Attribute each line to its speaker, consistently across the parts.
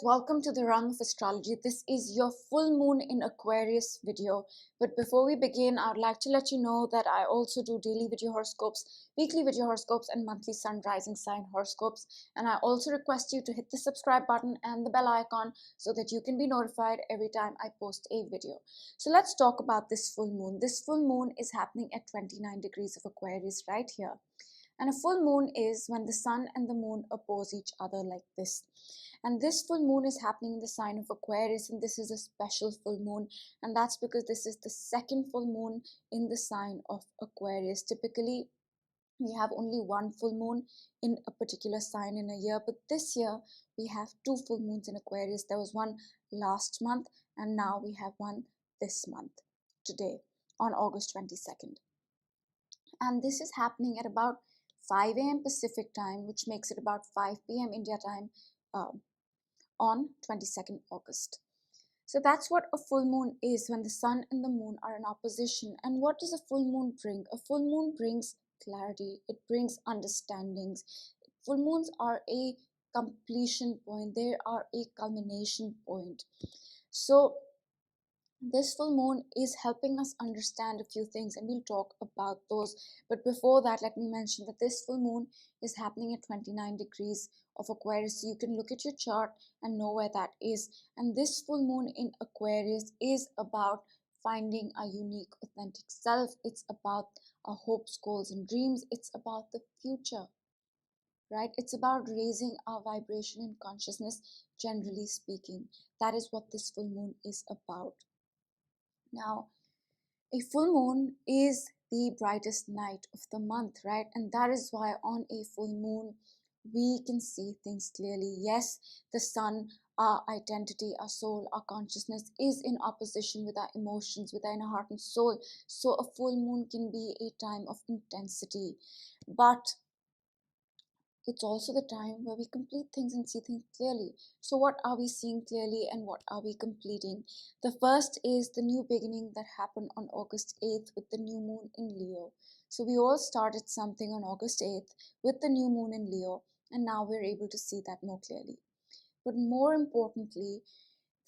Speaker 1: Welcome to the realm of astrology. This is your full moon in Aquarius video. But before we begin, I would like to let you know that I also do daily video horoscopes, weekly video horoscopes, and monthly sun rising sign horoscopes. And I also request you to hit the subscribe button and the bell icon so that you can be notified every time I post a video. So let's talk about this full moon. This full moon is happening at 29 degrees of Aquarius right here. And a full moon is when the sun and the moon oppose each other like this. And this full moon is happening in the sign of Aquarius, and this is a special full moon. And that's because this is the second full moon in the sign of Aquarius. Typically, we have only one full moon in a particular sign in a year, but this year we have two full moons in Aquarius. There was one last month, and now we have one this month, today, on August 22nd. And this is happening at about 5 a.m. Pacific time, which makes it about 5 p.m. India time on 22nd August. So that's what a full moon is, when the sun and the moon are in opposition. And what does a full moon bring? A full moon brings clarity, it brings understandings. Full moons are a completion point, they are a culmination point. So this full moon is helping us understand a few things, and we'll talk about those. But before that, let me mention that this full moon is happening at 29 degrees of Aquarius. So you can look at your chart and know where that is. And this full moon in Aquarius is about finding our unique, authentic self. It's about our hopes, goals, and dreams. It's about the future, right? It's about raising our vibration and consciousness, generally speaking. That is what this full moon is about. Now, a full moon is the brightest night of the month, right? And that is why on a full moon, we can see things clearly. Yes, the sun, our identity, our soul, our consciousness is in opposition with our emotions, with our inner heart and soul. So a full moon can be a time of intensity. But it's also the time where we complete things and see things clearly. So what are we seeing clearly and what are we completing? The first is the new beginning that happened on August 8th with the new moon in Leo. So we all started something on August 8th with the new moon in Leo, and now we're able to see that more clearly. But more importantly,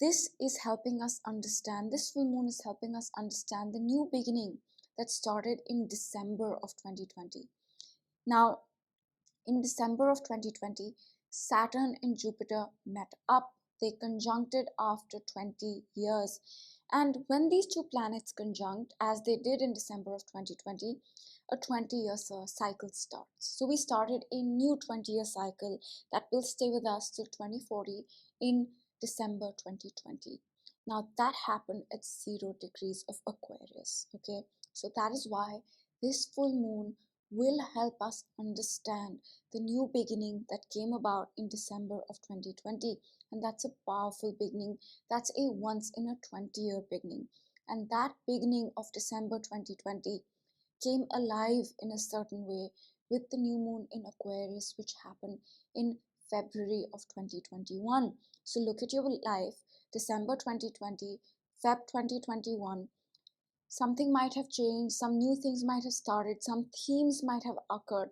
Speaker 1: this is helping us understand, this full moon is helping us understand the new beginning that started in December of 2020. Now, in December of 2020, Saturn and Jupiter met up. They conjuncted after 20 years. And when these two planets conjunct, as they did in December of 2020, a 20-year cycle starts. So we started a new 20-year cycle that will stay with us till 2040 in December 2020. Now that happened at 0 degrees of Aquarius. Okay, so that is why this full moon will help us understand the new beginning that came about in December of 2020. And that's a powerful beginning. That's a once in a 20-year beginning. And that beginning of December 2020 came alive in a certain way with the new moon in Aquarius, which happened in February of 2021. So look at your life, December 2020, Feb 2021. Something might have changed, some new things might have started, some themes might have occurred,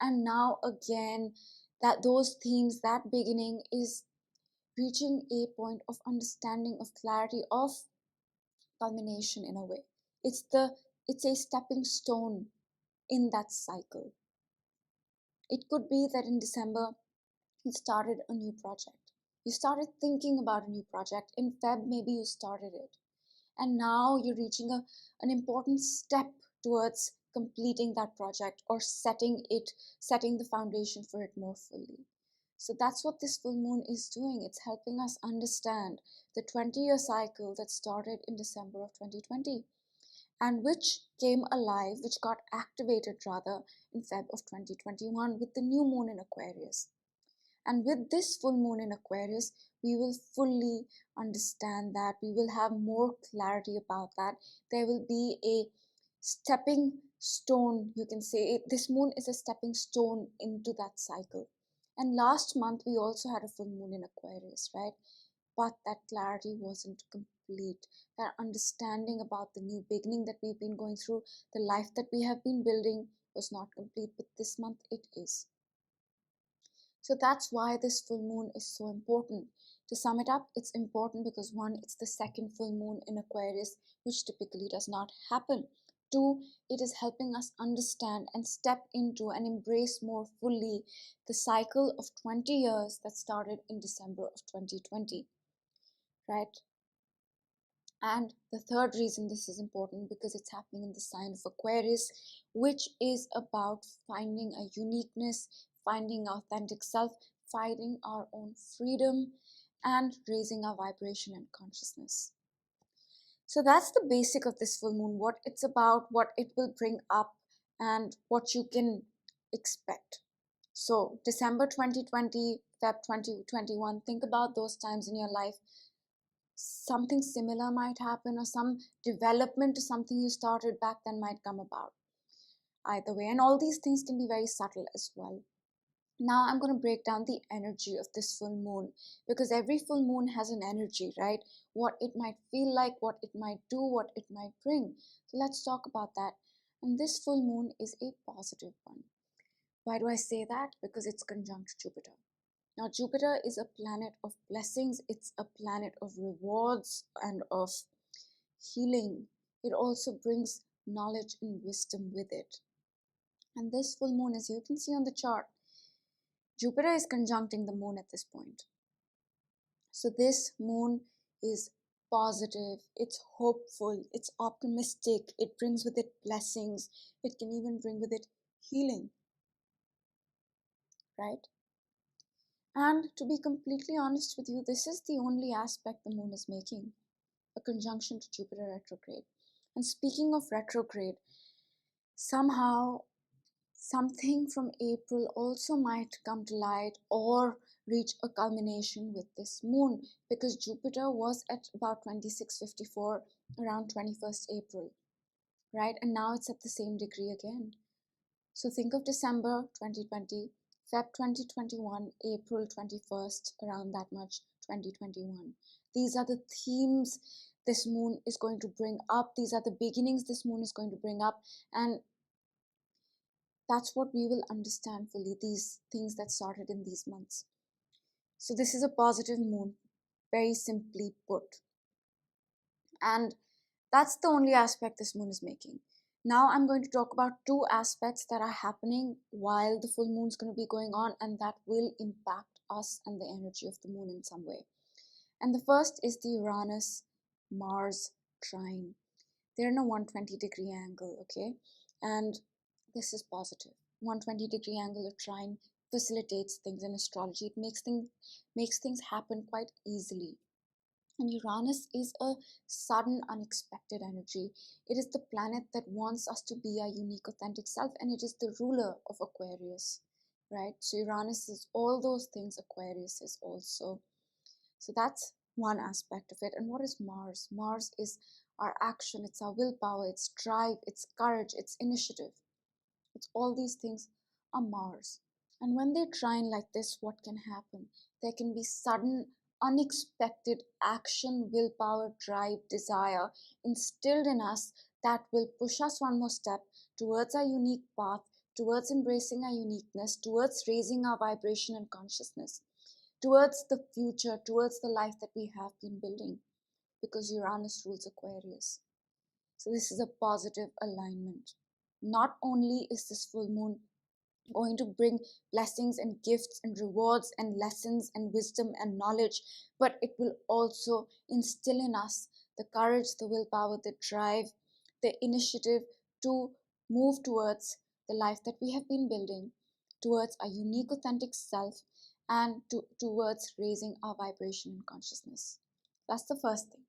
Speaker 1: and now again that those themes, that beginning is reaching a point of understanding, of clarity, of culmination. In a way, it's a stepping stone in that cycle. It could be that in December you started a new project, you started thinking about a new project. In Feb, maybe you started it, and now you're reaching an important step towards completing that project or setting the foundation for it more fully. So that's what this full moon is doing. It's helping us understand the 20-year cycle that started in December of 2020 and which came alive, which got activated rather in Feb of 2021 with the new moon in Aquarius. And with this full moon in Aquarius, we will fully understand that. We will have more clarity about that. There will be a stepping stone, you can say. This moon is a stepping stone into that cycle. And last month, we also had a full moon in Aquarius, right? But that clarity wasn't complete. That understanding about the new beginning that we've been going through, the life that we have been building, was not complete. But this month, it is. So that's why this full moon is so important. To sum it up, it's important because one, it's the second full moon in Aquarius, which typically does not happen. Two, it is helping us understand and step into and embrace more fully the cycle of 20 years that started in December of 2020, right? And the third reason this is important because it's happening in the sign of Aquarius, which is about finding a uniqueness, finding authentic self, finding our own freedom, and raising our vibration and consciousness. So that's the basic of this full moon, what it's about, what it will bring up, and what you can expect. So December 2020, Feb 2021, think about those times in your life. Something similar might happen, or some development to something you started back then might come about. Either way, and all these things can be very subtle as well. Now I'm going to break down the energy of this full moon, because every full moon has an energy, right? What it might feel like, what it might do, what it might bring. So let's talk about that. And this full moon is a positive one. Why do I say that? Because it's conjunct Jupiter. Now, Jupiter is a planet of blessings, it's a planet of rewards and of healing. It also brings knowledge and wisdom with it. And this full moon, as you can see on the chart, Jupiter is conjuncting the moon at this point. So this moon is positive, it's hopeful, it's optimistic, it brings with it blessings, it can even bring with it healing, right? And to be completely honest with you, this is the only aspect the moon is making, a conjunction to Jupiter retrograde. And speaking of retrograde, somehow something from April also might come to light or reach a culmination with this moon, because Jupiter was at about 2654 around 21st April, right? And now it's at the same degree again. So think of December 2020, Feb 2021, April 21st, around that much, 2021. These are the themes this moon is going to bring up. These are the beginnings this moon is going to bring up. And that's what we will understand fully, these things that started in these months. So this is a positive moon, very simply put. And that's the only aspect this moon is making. Now I'm going to talk about two aspects that are happening while the full moon is going to be going on, and that will impact us and the energy of the moon in some way. And the first is the Uranus-Mars trine. They're in a 120-degree angle, okay? And this is positive. 120-degree angle of trine facilitates things in astrology. It makes things happen quite easily. And Uranus is a sudden, unexpected energy. It is the planet that wants us to be our unique, authentic self, and it is the ruler of Aquarius, right? So Uranus is all those things, Aquarius is also. So that's one aspect of it. And what is Mars? Mars is our action, it's our willpower, it's drive, it's courage, it's initiative. It's all these things are Mars. And when they trine like this, what can happen? There can be sudden, unexpected action, willpower, drive, desire instilled in us that will push us one more step towards our unique path, towards embracing our uniqueness, towards raising our vibration and consciousness, towards the future, towards the life that we have been building, because Uranus rules Aquarius. So this is a positive alignment. Not only is this full moon going to bring blessings and gifts and rewards and lessons and wisdom and knowledge, but it will also instill in us the courage, the willpower, the drive, the initiative to move towards the life that we have been building, towards our unique, authentic self, and towards raising our vibration and consciousness. That's the first thing.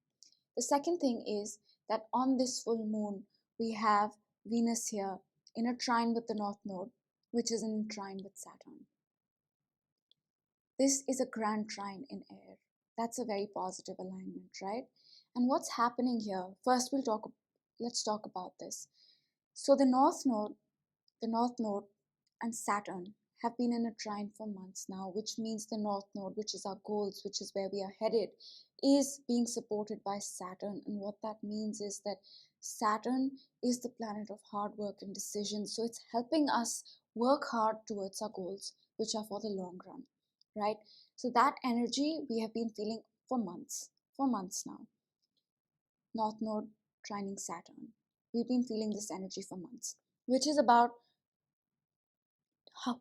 Speaker 1: The second thing is that on this full moon, we have Venus here in a trine with the North Node, which is in trine with Saturn. This is a grand trine in air. That's a very positive alignment, right? And what's happening here? First, let's talk about this. So the North Node and Saturn have been in a trine for months now, which means the North Node, which is our goals, which is where we are headed, is being supported by Saturn. And what that means is that Saturn is the planet of hard work and decisions. So it's helping us work hard towards our goals, which are for the long run, right? So that energy we have been feeling for months now. North Node trining Saturn. We've been feeling this energy for months, which is about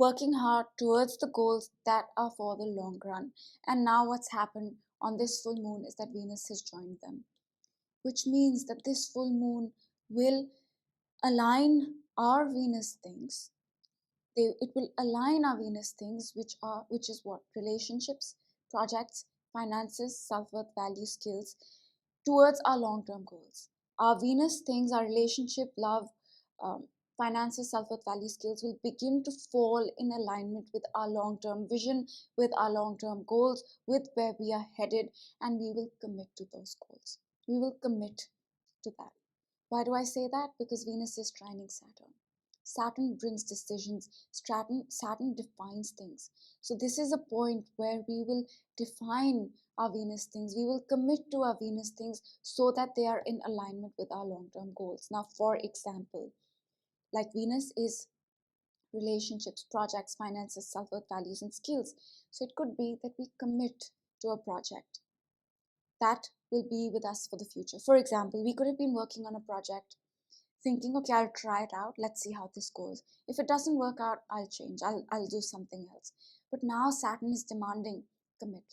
Speaker 1: working hard towards the goals that are for the long run. And now what's happened on this full moon is that Venus has joined them, which means that this full moon will align our Venus things. It will align our Venus things, which is what? Relationships, projects, finances, self-worth, value, skills, towards our long-term goals. Our Venus things, our relationship, love, um, finances, self-worth, value, skills will begin to fall in alignment with our long-term vision, with our long-term goals, with where we are headed, and we will commit to those goals. We will commit to that. Why do I say that? Because Venus is trining Saturn. Saturn brings decisions. Saturn defines things. So this is a point where we will define our Venus things. We will commit to our Venus things so that they are in alignment with our long-term goals. Now, for example, like Venus is relationships, projects, finances, self-worth, values, and skills. So it could be that we commit to a project that will be with us for the future. For example, we could have been working on a project thinking, okay, I'll try it out. Let's see how this goes. If it doesn't work out, I'll change. I'll do something else. But now Saturn is demanding commit.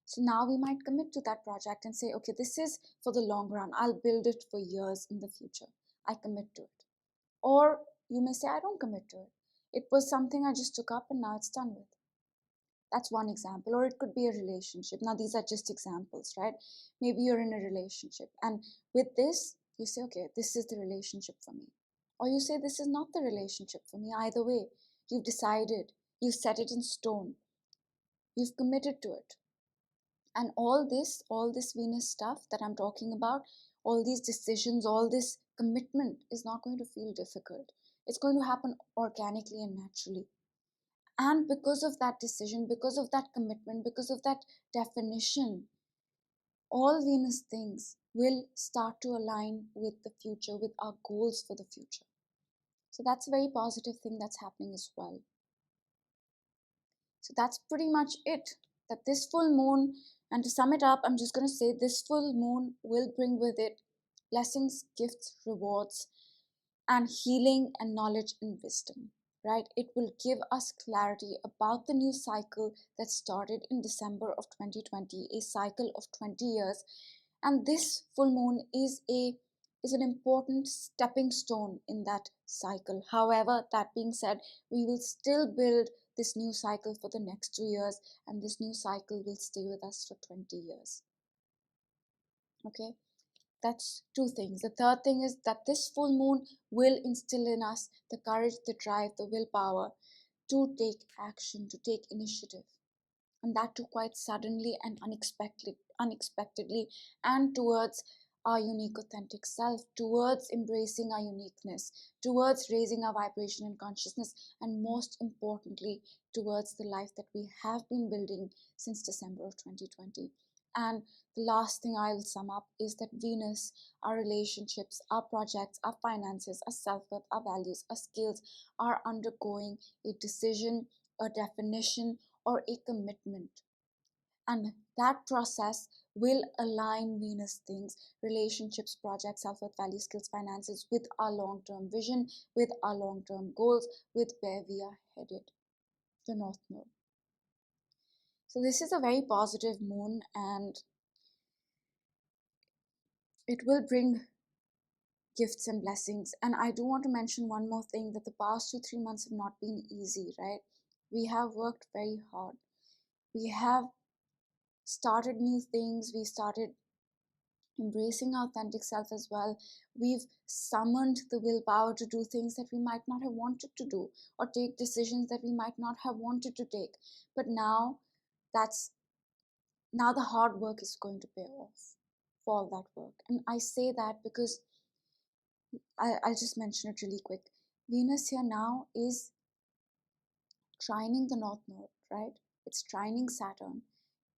Speaker 1: So now we might commit to that project and say, okay, this is for the long run. I'll build it for years in the future. I commit to it. Or you may say, I don't commit to it. It was something I just took up and now it's done with. That's one example. Or it could be a relationship. Now, these are just examples, right? Maybe you're in a relationship. And with this, you say, okay, this is the relationship for me. Or you say, this is not the relationship for me. Either way, you've decided, you've set it in stone, you've committed to it. And all this Venus stuff that I'm talking about, all these decisions, all this commitment is not going to feel difficult. It's going to happen organically and naturally. And because of that decision, because of that commitment, because of that definition, all Venus things will start to align with the future, with our goals for the future. So that's a very positive thing that's happening as well. So that's pretty much it. That this full moon, and to sum it up, I'm just going to say this full moon will bring with it blessings, gifts, rewards, and healing and knowledge and wisdom, right? It will give us clarity about the new cycle that started in December of 2020, a cycle of 20 years. And this full moon is an important stepping stone in that cycle. However, that being said, we will still build this new cycle for the next 2 years, and this new cycle will stay with us for 20 years. Okay? That's two things. The third thing is that this full moon will instill in us the courage, the drive, the willpower to take action, to take initiative. And that too quite suddenly and unexpectedly, and towards our unique authentic self, towards embracing our uniqueness, towards raising our vibration and consciousness, and most importantly, towards the life that we have been building since December of 2020. And the last thing I will sum up is that Venus, our relationships, our projects, our finances, our self-worth, our values, our skills are undergoing a decision, a definition, or a commitment. And that process will align Venus things, relationships, projects, self-worth, values, skills, finances with our long-term vision, with our long-term goals, with where we are headed, the North Node. So this is a very positive moon, and it will bring gifts and blessings. And I do want to mention one more thing, that the past 2-3 months have not been easy, right? We have worked very hard. We have started new things. We started embracing our authentic self as well. We've summoned the willpower to do things that we might not have wanted to do, or take decisions that we might not have wanted to take. But now the hard work is going to pay off for all that work. And I say that because I'll just mention it really quick. Venus here now is trining the North Node, right? It's trining Saturn,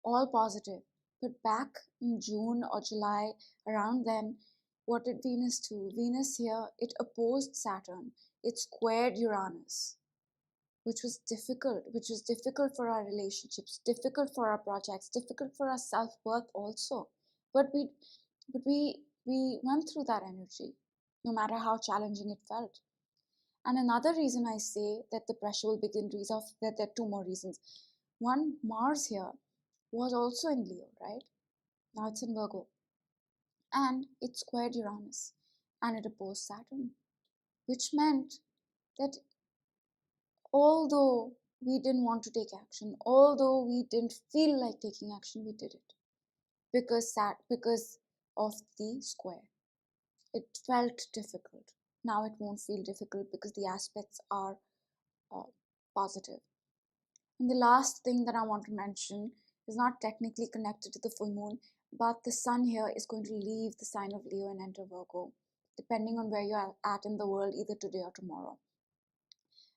Speaker 1: all positive. But back in June or July, around then, what did Venus do? Venus here, it opposed Saturn. It squared Uranus. which was difficult for our relationships, difficult for our projects, difficult for our self-worth also. But we went through that energy, no matter how challenging it felt. And another reason I say that the pressure will begin to ease off, that there are two more reasons. One, Mars here was also in Leo, right? Now it's in Virgo. And it squared Uranus and it opposed Saturn, which meant that although we didn't want to take action, although we didn't feel like taking action, we did it because of the square. It felt difficult. Now it won't feel difficult because the aspects are positive. And the last thing that I want to mention is not technically connected to the full moon, but the sun here is going to leave the sign of Leo and enter Virgo, depending on where you're at in the world, either today or tomorrow.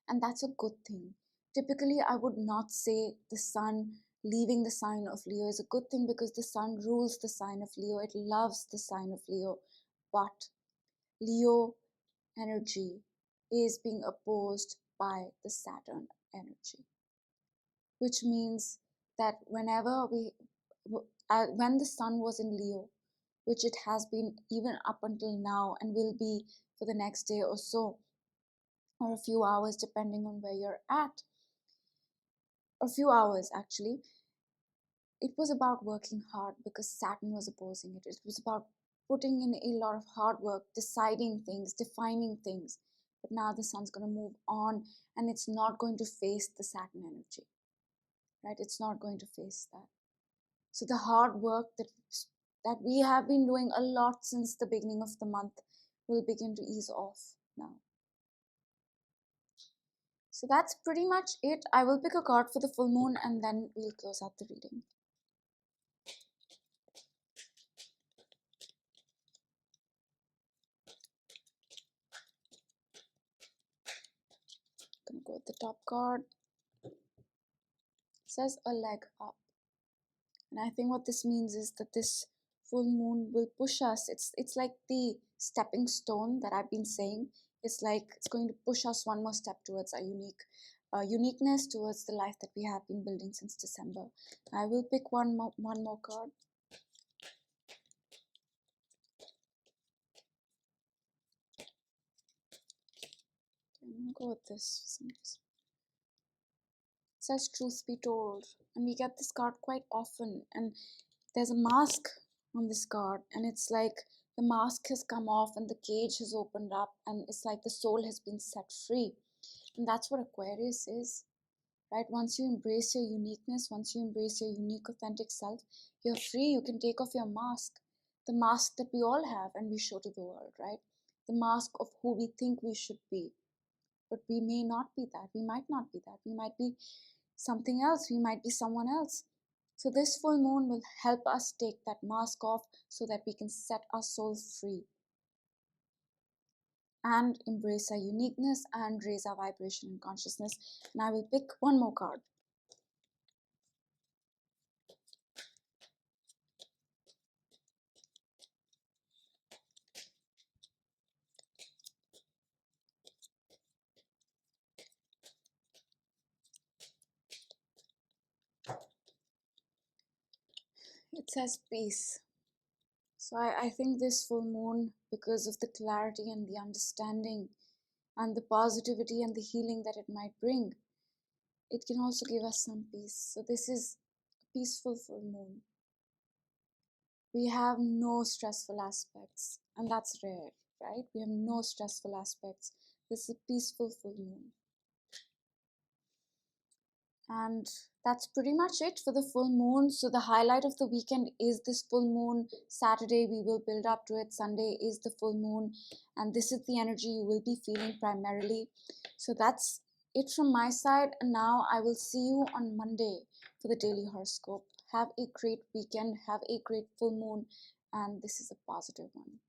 Speaker 1: And that's a good thing. Typically, I would not say the sun leaving the sign of Leo is a good thing because the sun rules the sign of Leo. It loves the sign of Leo. But Leo energy is being opposed by the Saturn energy, which means that when the sun was in Leo, which it has been even up until now and will be for the next day or so, or a few hours depending on where you're at, a few hours actually, it was about working hard because Saturn was opposing it. It was about putting in a lot of hard work, deciding things, defining things. But now the sun's going to move on and it's not going to face the Saturn energy, right? It's not going to face that. So the hard work that we have been doing a lot since the beginning of the month will begin to ease off now. So that's pretty much it. I will pick a card for the full moon and then we'll close out the reading. I'm gonna go with the top card. It says a leg up. And I think what this means is that this full moon will push us. It's like the stepping stone that I've been saying. It's like it's going to push us one more step towards our uniqueness, towards the life that we have been building since December. I will pick one more card. I'm gonna go with this for some reason. It says truth be told, and we get this card quite often, and there's a mask on this card, and it's like the mask has come off and the cage has opened up, and it's like the soul has been set free. And that's what Aquarius is, right? Once you embrace your uniqueness, once you embrace your unique authentic self, you're free. You can take off your mask, the mask that we all have and we show to the world, right? The mask of who we think we should be, but we may not be that. We might not be that. We might be something else. We might be someone else. So this full moon will help us take that mask off so that we can set our soul free and embrace our uniqueness and raise our vibration and consciousness. And I will pick one more card. It says peace. So I think this full moon, because of the clarity and the understanding and the positivity and the healing that it might bring, it can also give us some peace. So this is a peaceful full moon. We have no stressful aspects, and that's rare, right? We have no stressful aspects. This is a peaceful full moon. And that's pretty much it for the full moon. So the highlight of the weekend is this full moon. Saturday we will build up to it. Sunday is the full moon, and this is the energy you will be feeling primarily. So that's it from my side, and now I will see you on Monday for the daily horoscope. Have a great weekend, have a great full moon, and this is a positive one.